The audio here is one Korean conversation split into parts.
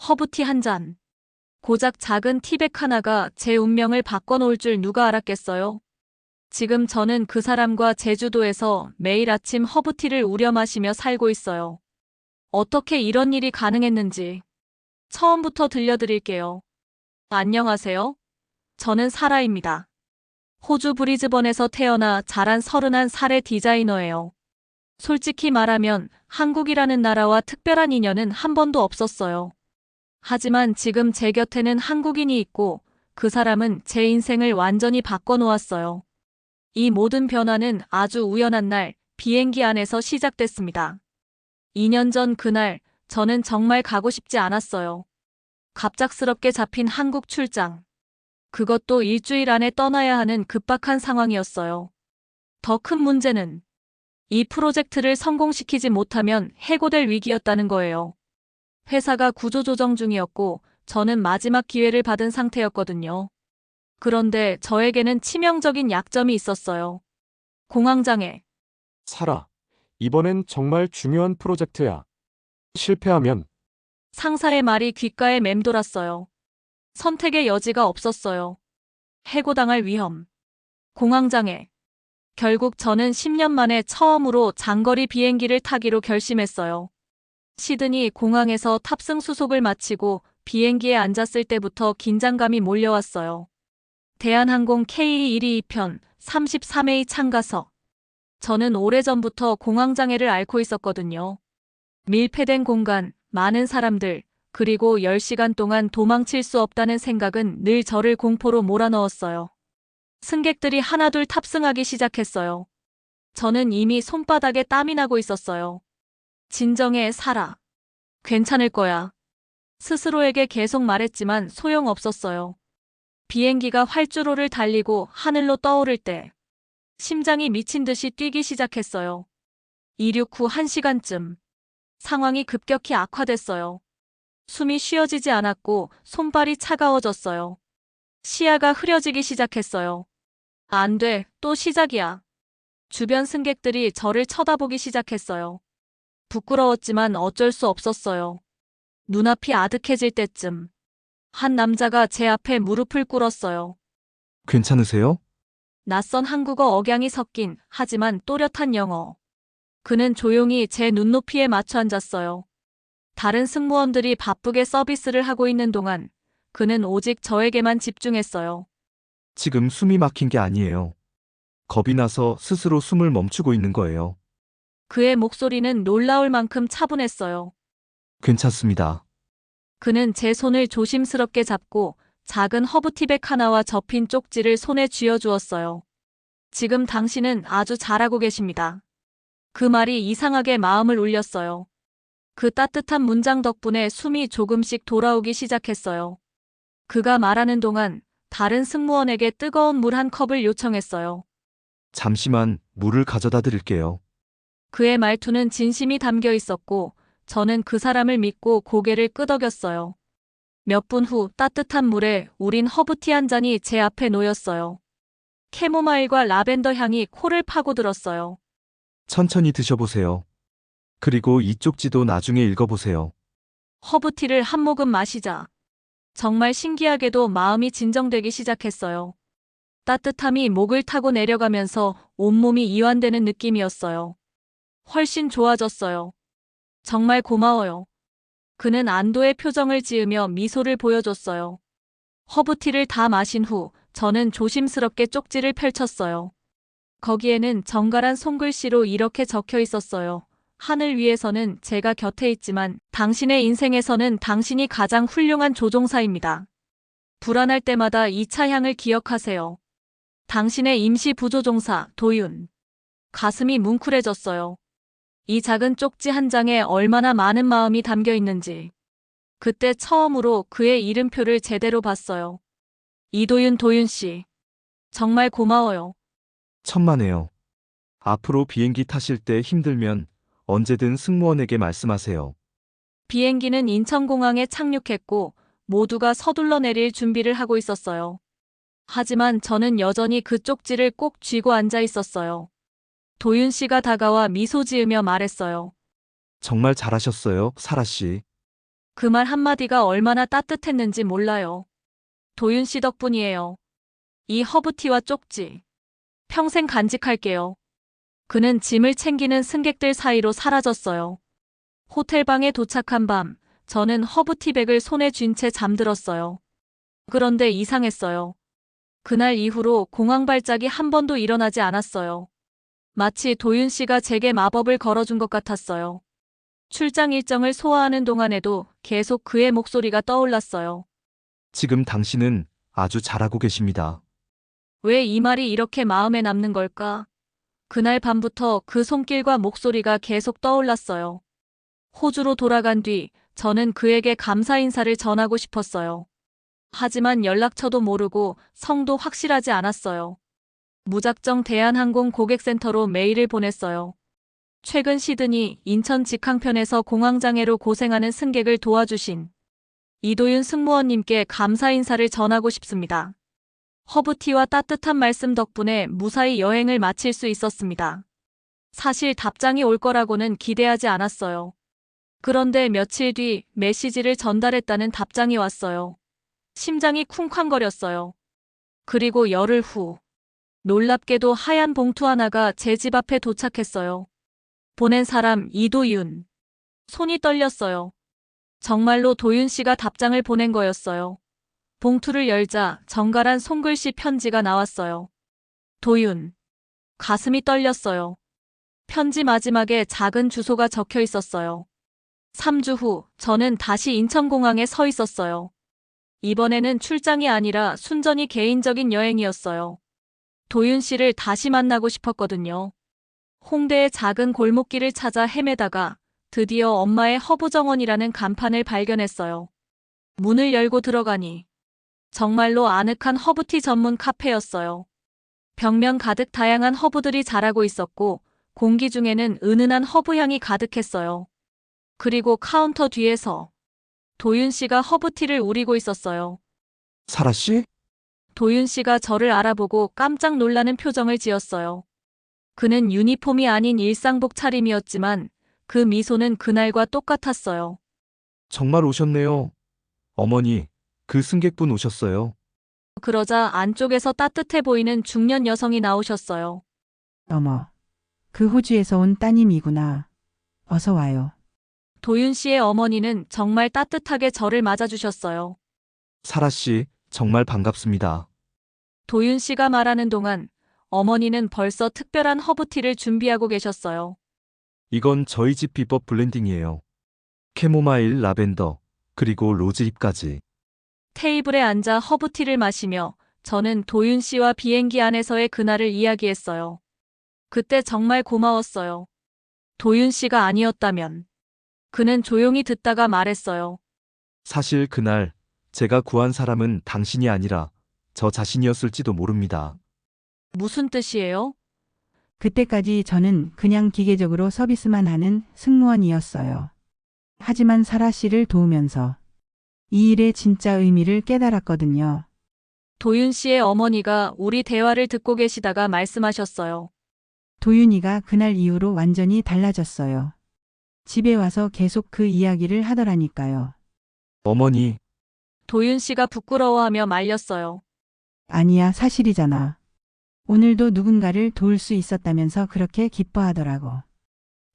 허브티 한 잔. 고작 작은 티백 하나가 제 운명을 바꿔놓을 줄 누가 알았겠어요? 지금 저는 그 사람과 제주도에서 매일 아침 허브티를 우려 마시며 살고 있어요. 어떻게 이런 일이 가능했는지 처음부터 들려드릴게요. 안녕하세요. 저는 사라입니다. 호주 브리즈번에서 태어나 자란 31살의 디자이너예요. 솔직히 말하면 한국이라는 나라와 특별한 인연은 한 번도 없었어요. 하지만 지금 제 곁에는 한국인이 있고 그 사람은 제 인생을 완전히 바꿔놓았어요. 이 모든 변화는 아주 우연한 날 비행기 안에서 시작됐습니다. 2년 전 그날 저는 정말 가고 싶지 않았어요. 갑작스럽게 잡힌 한국 출장. 그것도 일주일 안에 떠나야 하는 급박한 상황이었어요. 더 큰 문제는 이 프로젝트를 성공시키지 못하면 해고될 위기였다는 거예요. 회사가 구조조정 중이었고 저는 마지막 기회를 받은 상태였거든요. 그런데 저에게는 치명적인 약점이 있었어요. 공황장애. 사라, 이번엔 정말 중요한 프로젝트야. 실패하면 상사의 말이 귓가에 맴돌았어요. 선택의 여지가 없었어요. 해고당할 위험. 공황장애. 결국 저는 10년 만에 처음으로 장거리 비행기를 타기로 결심했어요. 시드니 공항에서 탑승 수속을 마치고 비행기에 앉았을 때부터 긴장감이 몰려왔어요. 대한항공 KE122편 33A 참가석. 저는 오래전부터 공황장애를 앓고 있었거든요. 밀폐된 공간, 많은 사람들, 그리고 10시간 동안 도망칠 수 없다는 생각은 늘 저를 공포로 몰아넣었어요. 승객들이 하나둘 탑승하기 시작했어요. 저는 이미 손바닥에 땀이 나고 있었어요. 진정해, 살아. 괜찮을 거야. 스스로에게 계속 말했지만 소용없었어요. 비행기가 활주로를 달리고 하늘로 떠오를 때 심장이 미친 듯이 뛰기 시작했어요. 이륙 후 1시간쯤 상황이 급격히 악화됐어요. 숨이 쉬어지지 않았고 손발이 차가워졌어요. 시야가 흐려지기 시작했어요. 안 돼, 또 시작이야. 주변 승객들이 저를 쳐다보기 시작했어요. 부끄러웠지만 어쩔 수 없었어요. 눈앞이 아득해질 때쯤 한 남자가 제 앞에 무릎을 꿇었어요. 괜찮으세요? 낯선 한국어 억양이 섞인 하지만 또렷한 영어. 그는 조용히 제 눈높이에 맞춰 앉았어요. 다른 승무원들이 바쁘게 서비스를 하고 있는 동안 그는 오직 저에게만 집중했어요. 지금 숨이 막힌 게 아니에요. 겁이 나서 스스로 숨을 멈추고 있는 거예요. 그의 목소리는 놀라울 만큼 차분했어요. 괜찮습니다. 그는 제 손을 조심스럽게 잡고 작은 허브티백 하나와 접힌 쪽지를 손에 쥐어주었어요. 지금 당신은 아주 잘하고 계십니다. 그 말이 이상하게 마음을 울렸어요. 그 따뜻한 문장 덕분에 숨이 조금씩 돌아오기 시작했어요. 그가 말하는 동안 다른 승무원에게 뜨거운 물 한 컵을 요청했어요. 잠시만 물을 가져다 드릴게요. 그의 말투는 진심이 담겨 있었고 저는 그 사람을 믿고 고개를 끄덕였어요. 몇 분 후 따뜻한 물에 우린 허브티 한 잔이 제 앞에 놓였어요. 캐모마일과 라벤더 향이 코를 파고들었어요. 천천히 드셔보세요. 그리고 이 쪽지도 나중에 읽어보세요. 허브티를 한 모금 마시자. 정말 신기하게도 마음이 진정되기 시작했어요. 따뜻함이 목을 타고 내려가면서 온몸이 이완되는 느낌이었어요. 훨씬 좋아졌어요. 정말 고마워요. 그는 안도의 표정을 지으며 미소를 보여줬어요. 허브티를 다 마신 후 저는 조심스럽게 쪽지를 펼쳤어요. 거기에는 정갈한 손글씨로 이렇게 적혀 있었어요. 하늘 위에서는 제가 곁에 있지만 당신의 인생에서는 당신이 가장 훌륭한 조종사입니다. 불안할 때마다 이 차 향을 기억하세요. 당신의 임시 부조종사 도윤. 가슴이 뭉클해졌어요. 이 작은 쪽지 한 장에 얼마나 많은 마음이 담겨 있는지. 그때 처음으로 그의 이름표를 제대로 봤어요. 이도윤 도윤 씨. 정말 고마워요. 천만에요. 앞으로 비행기 타실 때 힘들면 언제든 승무원에게 말씀하세요. 비행기는 인천공항에 착륙했고 모두가 서둘러 내릴 준비를 하고 있었어요. 하지만 저는 여전히 그 쪽지를 꼭 쥐고 앉아 있었어요. 도윤 씨가 다가와 미소 지으며 말했어요. 정말 잘하셨어요, 사라 씨. 그 말 한마디가 얼마나 따뜻했는지 몰라요. 도윤 씨 덕분이에요. 이 허브티와 쪽지. 평생 간직할게요. 그는 짐을 챙기는 승객들 사이로 사라졌어요. 호텔방에 도착한 밤, 저는 허브티백을 손에 쥔 채 잠들었어요. 그런데 이상했어요. 그날 이후로 공황 발작이 한 번도 일어나지 않았어요. 마치 도윤 씨가 제게 마법을 걸어준 것 같았어요. 출장 일정을 소화하는 동안에도 계속 그의 목소리가 떠올랐어요. 지금 당신은 아주 잘하고 계십니다. 왜 이 말이 이렇게 마음에 남는 걸까? 그날 밤부터 그 손길과 목소리가 계속 떠올랐어요. 호주로 돌아간 뒤 저는 그에게 감사 인사를 전하고 싶었어요. 하지만 연락처도 모르고 성도 확실하지 않았어요. 무작정 대한항공 고객센터로 메일을 보냈어요. 최근 시드니 인천 직항편에서 공황장애로 고생하는 승객을 도와주신 이도윤 승무원님께 감사 인사를 전하고 싶습니다. 허브티와 따뜻한 말씀 덕분에 무사히 여행을 마칠 수 있었습니다. 사실 답장이 올 거라고는 기대하지 않았어요. 그런데 며칠 뒤 메시지를 전달했다는 답장이 왔어요. 심장이 쿵쾅거렸어요. 그리고 열흘 후, 놀랍게도 하얀 봉투 하나가 제 집 앞에 도착했어요. 보낸 사람 이도윤. 손이 떨렸어요. 정말로 도윤 씨가 답장을 보낸 거였어요. 봉투를 열자 정갈한 손글씨 편지가 나왔어요. 도윤. 가슴이 떨렸어요. 편지 마지막에 작은 주소가 적혀 있었어요. 3주 후 저는 다시 인천공항에 서 있었어요. 이번에는 출장이 아니라 순전히 개인적인 여행이었어요. 도윤 씨를 다시 만나고 싶었거든요. 홍대의 작은 골목길을 찾아 헤매다가 드디어 엄마의 허브정원이라는 간판을 발견했어요. 문을 열고 들어가니 정말로 아늑한 허브티 전문 카페였어요. 벽면 가득 다양한 허브들이 자라고 있었고 공기 중에는 은은한 허브향이 가득했어요. 그리고 카운터 뒤에서 도윤 씨가 허브티를 우리고 있었어요. 사라 씨? 도윤 씨가 저를 알아보고 깜짝 놀라는 표정을 지었어요. 그는 유니폼이 아닌 일상복 차림이었지만 그 미소는 그날과 똑같았어요. 정말 오셨네요. 어머니, 그 승객분 오셨어요. 그러자 안쪽에서 따뜻해 보이는 중년 여성이 나오셨어요. 어머, 그 호주에서 온 따님이구나. 어서 와요. 도윤 씨의 어머니는 정말 따뜻하게 저를 맞아주셨어요. 사라 씨, 정말 반갑습니다. 도윤 씨가 말하는 동안 어머니는 벌써 특별한 허브티를 준비하고 계셨어요. 이건 저희 집 비법 블렌딩이에요. 캐모마일, 라벤더, 그리고 로즈잎까지. 테이블에 앉아 허브티를 마시며 저는 도윤 씨와 비행기 안에서의 그날을 이야기했어요. 그때 정말 고마웠어요. 도윤 씨가 아니었다면. 그는 조용히 듣다가 말했어요. 사실 그날 제가 구한 사람은 당신이 아니라 저 자신이었을지도 모릅니다. 무슨 뜻이에요? 그때까지 저는 그냥 기계적으로 서비스만 하는 승무원이었어요. 하지만 사라 씨를 도우면서 이 일의 진짜 의미를 깨달았거든요. 도윤 씨의 어머니가 우리 대화를 듣고 계시다가 말씀하셨어요. 도윤이가 그날 이후로 완전히 달라졌어요. 집에 와서 계속 그 이야기를 하더라니까요. 어머니, 도윤 씨가 부끄러워하며 말렸어요. 아니야, 사실이잖아. 오늘도 누군가를 도울 수 있었다면서 그렇게 기뻐하더라고.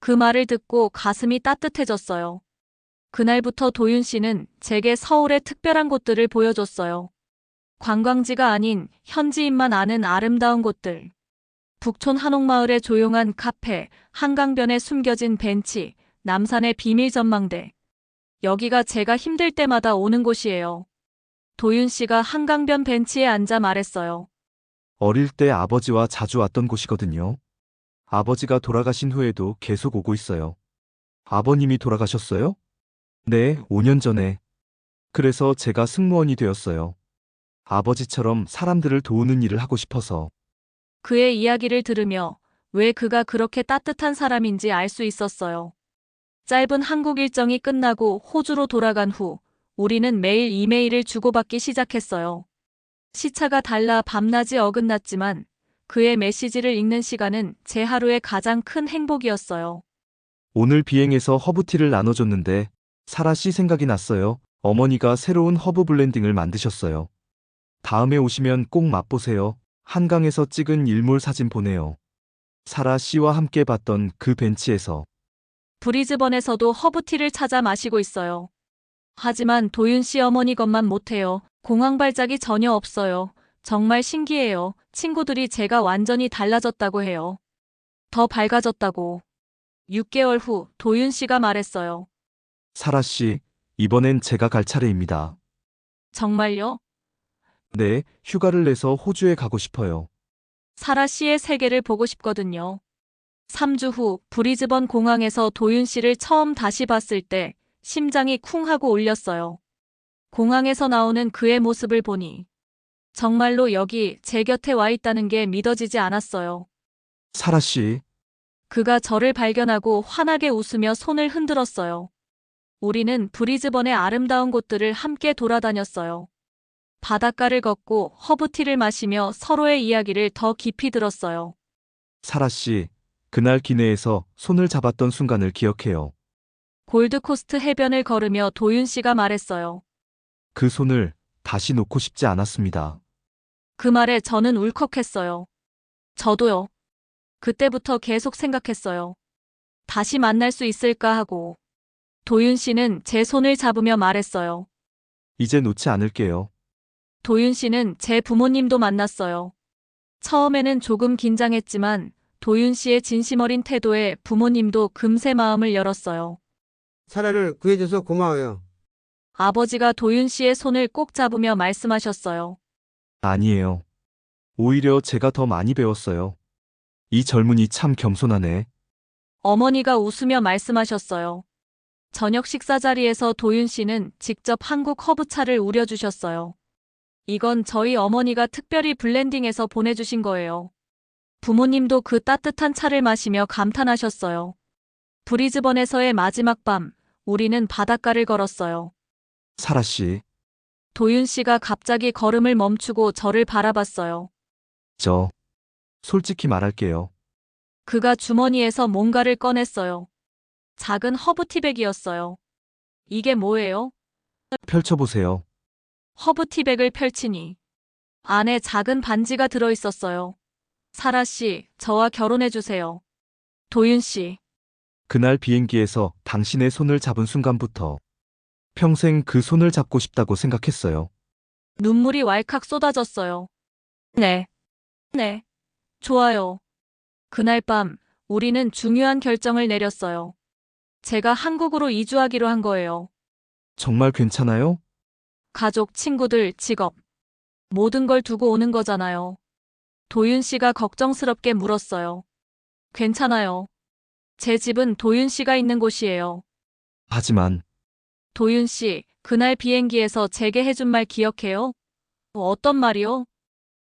그 말을 듣고 가슴이 따뜻해졌어요. 그날부터 도윤 씨는 제게 서울의 특별한 곳들을 보여줬어요. 관광지가 아닌 현지인만 아는 아름다운 곳들. 북촌 한옥마을의 조용한 카페, 한강변에 숨겨진 벤치, 남산의 비밀 전망대. 여기가 제가 힘들 때마다 오는 곳이에요. 도윤 씨가 한강변 벤치에 앉아 말했어요. 어릴 때 아버지와 자주 왔던 곳이거든요. 아버지가 돌아가신 후에도 계속 오고 있어요. 아버님이 돌아가셨어요? 네, 5년 전에. 그래서 제가 승무원이 되었어요. 아버지처럼 사람들을 도우는 일을 하고 싶어서. 그의 이야기를 들으며 왜 그가 그렇게 따뜻한 사람인지 알 수 있었어요. 짧은 한국 일정이 끝나고 호주로 돌아간 후 우리는 매일 이메일을 주고받기 시작했어요. 시차가 달라 밤낮이 어긋났지만 그의 메시지를 읽는 시간은 제 하루의 가장 큰 행복이었어요. 오늘 비행에서 허브티를 나눠줬는데 사라 씨 생각이 났어요. 어머니가 새로운 허브 블렌딩을 만드셨어요. 다음에 오시면 꼭 맛보세요. 한강에서 찍은 일몰 사진 보내요. 사라 씨와 함께 봤던 그 벤치에서 브리즈번에서도 허브티를 찾아 마시고 있어요. 하지만 도윤 씨 어머니 것만 못해요. 공황 발작이 전혀 없어요. 정말 신기해요. 친구들이 제가 완전히 달라졌다고 해요. 더 밝아졌다고. 6개월 후 도윤 씨가 말했어요. 사라 씨, 이번엔 제가 갈 차례입니다. 정말요? 네, 휴가를 내서 호주에 가고 싶어요. 사라 씨의 세계를 보고 싶거든요. 3주 후 브리즈번 공항에서 도윤 씨를 처음 다시 봤을 때 심장이 쿵 하고 울렸어요. 공항에서 나오는 그의 모습을 보니 정말로 여기 제 곁에 와 있다는 게 믿어지지 않았어요. 사라 씨, 그가 저를 발견하고 환하게 웃으며 손을 흔들었어요. 우리는 브리즈번의 아름다운 곳들을 함께 돌아다녔어요. 바닷가를 걷고 허브티를 마시며 서로의 이야기를 더 깊이 들었어요. 사라 씨, 그날 기내에서 손을 잡았던 순간을 기억해요. 골드코스트 해변을 걸으며 도윤 씨가 말했어요. 그 손을 다시 놓고 싶지 않았습니다. 그 말에 저는 울컥했어요. 저도요. 그때부터 계속 생각했어요. 다시 만날 수 있을까 하고. 도윤 씨는 제 손을 잡으며 말했어요. 이제 놓지 않을게요. 도윤 씨는 제 부모님도 만났어요. 처음에는 조금 긴장했지만 도윤 씨의 진심 어린 태도에 부모님도 금세 마음을 열었어요. 사라를 구해줘서 고마워요. 아버지가 도윤 씨의 손을 꼭 잡으며 말씀하셨어요. 아니에요. 오히려 제가 더 많이 배웠어요. 이 젊은이 참 겸손하네. 어머니가 웃으며 말씀하셨어요. 저녁 식사 자리에서 도윤 씨는 직접 한국 허브차를 우려주셨어요. 이건 저희 어머니가 특별히 블렌딩해서 보내주신 거예요. 부모님도 그 따뜻한 차를 마시며 감탄하셨어요. 브리즈번에서의 마지막 밤, 우리는 바닷가를 걸었어요. 사라 씨, 도윤 씨가 갑자기 걸음을 멈추고 저를 바라봤어요. 저 솔직히 말할게요. 그가 주머니에서 뭔가를 꺼냈어요. 작은 허브티백이었어요. 이게 뭐예요? 펼쳐보세요. 허브티백을 펼치니 안에 작은 반지가 들어있었어요. 사라 씨, 저와 결혼해주세요. 도윤 씨, 그날 비행기에서 당신의 손을 잡은 순간부터 평생 그 손을 잡고 싶다고 생각했어요. 눈물이 왈칵 쏟아졌어요. 네. 네. 좋아요. 그날 밤, 우리는 중요한 결정을 내렸어요. 제가 한국으로 이주하기로 한 거예요. 정말 괜찮아요? 가족, 친구들, 직업. 모든 걸 두고 오는 거잖아요. 도윤 씨가 걱정스럽게 물었어요. 괜찮아요. 제 집은 도윤 씨가 있는 곳이에요. 하지만 도윤 씨, 그날 비행기에서 제게 해준 말 기억해요? 어떤 말이요?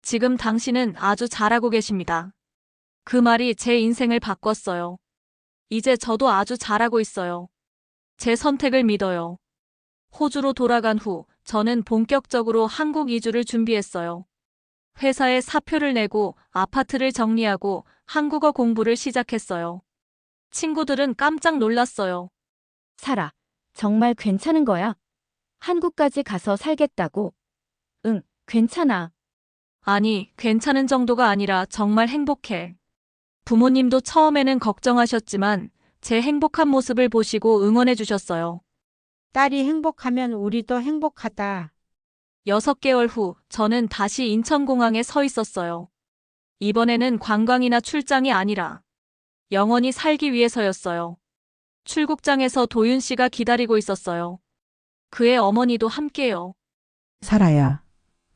지금 당신은 아주 잘하고 계십니다. 그 말이 제 인생을 바꿨어요. 이제 저도 아주 잘하고 있어요. 제 선택을 믿어요. 호주로 돌아간 후 저는 본격적으로 한국 이주를 준비했어요. 회사에 사표를 내고 아파트를 정리하고 한국어 공부를 시작했어요. 친구들은 깜짝 놀랐어요. 사라, 정말 괜찮은 거야? 한국까지 가서 살겠다고? 응, 괜찮아. 아니, 괜찮은 정도가 아니라 정말 행복해. 부모님도 처음에는 걱정하셨지만 제 행복한 모습을 보시고 응원해 주셨어요. 딸이 행복하면 우리도 행복하다. 6개월 후 저는 다시 인천공항에 서 있었어요. 이번에는 관광이나 출장이 아니라 영원히 살기 위해서였어요. 출국장에서 도윤 씨가 기다리고 있었어요. 그의 어머니도 함께요. 사라야,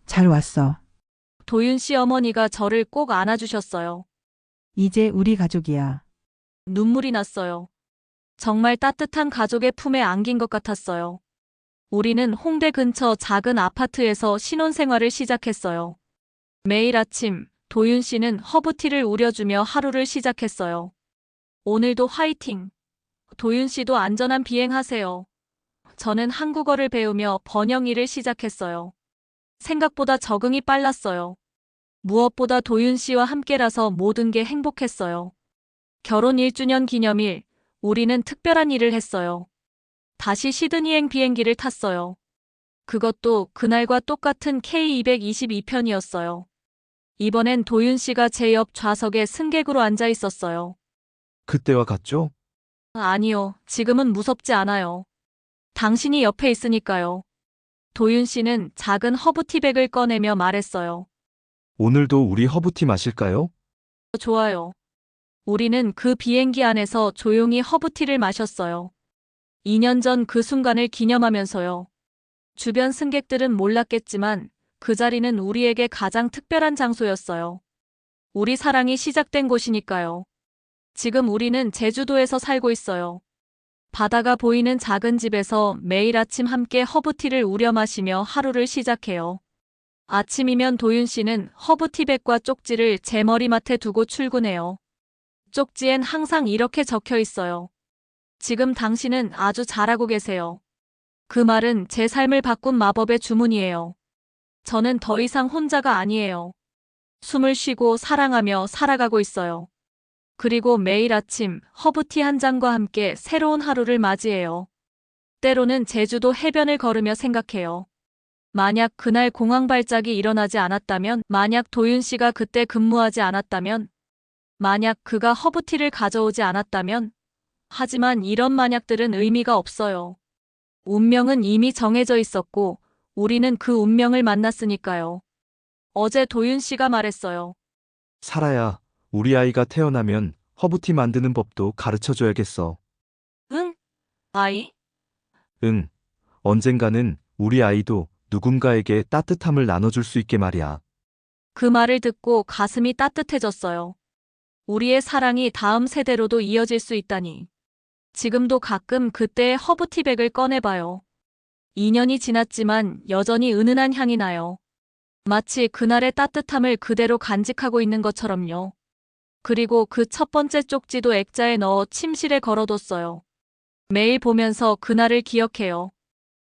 잘 왔어. 도윤 씨 어머니가 저를 꼭 안아주셨어요. 이제 우리 가족이야. 눈물이 났어요. 정말 따뜻한 가족의 품에 안긴 것 같았어요. 우리는 홍대 근처 작은 아파트에서 신혼생활을 시작했어요. 매일 아침 도윤 씨는 허브티를 우려주며 하루를 시작했어요. 오늘도 화이팅! 도윤 씨도 안전한 비행하세요. 저는 한국어를 배우며 번역 일을 시작했어요. 생각보다 적응이 빨랐어요. 무엇보다 도윤 씨와 함께라서 모든 게 행복했어요. 결혼 1주년 기념일, 우리는 특별한 일을 했어요. 다시 시드니행 비행기를 탔어요. 그것도 그날과 똑같은 K222편이었어요. 이번엔 도윤 씨가 제 옆 좌석에 승객으로 앉아 있었어요. 그때와 같죠? 아니요, 지금은 무섭지 않아요. 당신이 옆에 있으니까요. 도윤 씨는 작은 허브티백을 꺼내며 말했어요. 오늘도 우리 허브티 마실까요? 좋아요. 우리는 그 비행기 안에서 조용히 허브티를 마셨어요. 2년 전 그 순간을 기념하면서요. 주변 승객들은 몰랐겠지만 그 자리는 우리에게 가장 특별한 장소였어요. 우리 사랑이 시작된 곳이니까요. 지금 우리는 제주도에서 살고 있어요. 바다가 보이는 작은 집에서 매일 아침 함께 허브티를 우려 마시며 하루를 시작해요. 아침이면 도윤 씨는 허브티백과 쪽지를 제 머리맡에 두고 출근해요. 쪽지엔 항상 이렇게 적혀 있어요. 지금 당신은 아주 잘하고 계세요. 그 말은 제 삶을 바꾼 마법의 주문이에요. 저는 더 이상 혼자가 아니에요. 숨을 쉬고 사랑하며 살아가고 있어요. 그리고 매일 아침 허브티 한 잔과 함께 새로운 하루를 맞이해요. 때로는 제주도 해변을 걸으며 생각해요. 만약 그날 공항 발작이 일어나지 않았다면, 만약 도윤 씨가 그때 근무하지 않았다면, 만약 그가 허브티를 가져오지 않았다면, 하지만 이런 만약들은 의미가 없어요. 운명은 이미 정해져 있었고, 우리는 그 운명을 만났으니까요. 어제 도윤 씨가 말했어요. 사라야, 우리 아이가 태어나면 허브티 만드는 법도 가르쳐 줘야겠어. 응? 아이? 응. 언젠가는 우리 아이도 누군가에게 따뜻함을 나눠줄 수 있게 말이야. 그 말을 듣고 가슴이 따뜻해졌어요. 우리의 사랑이 다음 세대로도 이어질 수 있다니. 지금도 가끔 그때의 허브티백을 꺼내봐요. 2년이 지났지만 여전히 은은한 향이 나요. 마치 그날의 따뜻함을 그대로 간직하고 있는 것처럼요. 그리고 그 첫 번째 쪽지도 액자에 넣어 침실에 걸어뒀어요. 매일 보면서 그날을 기억해요.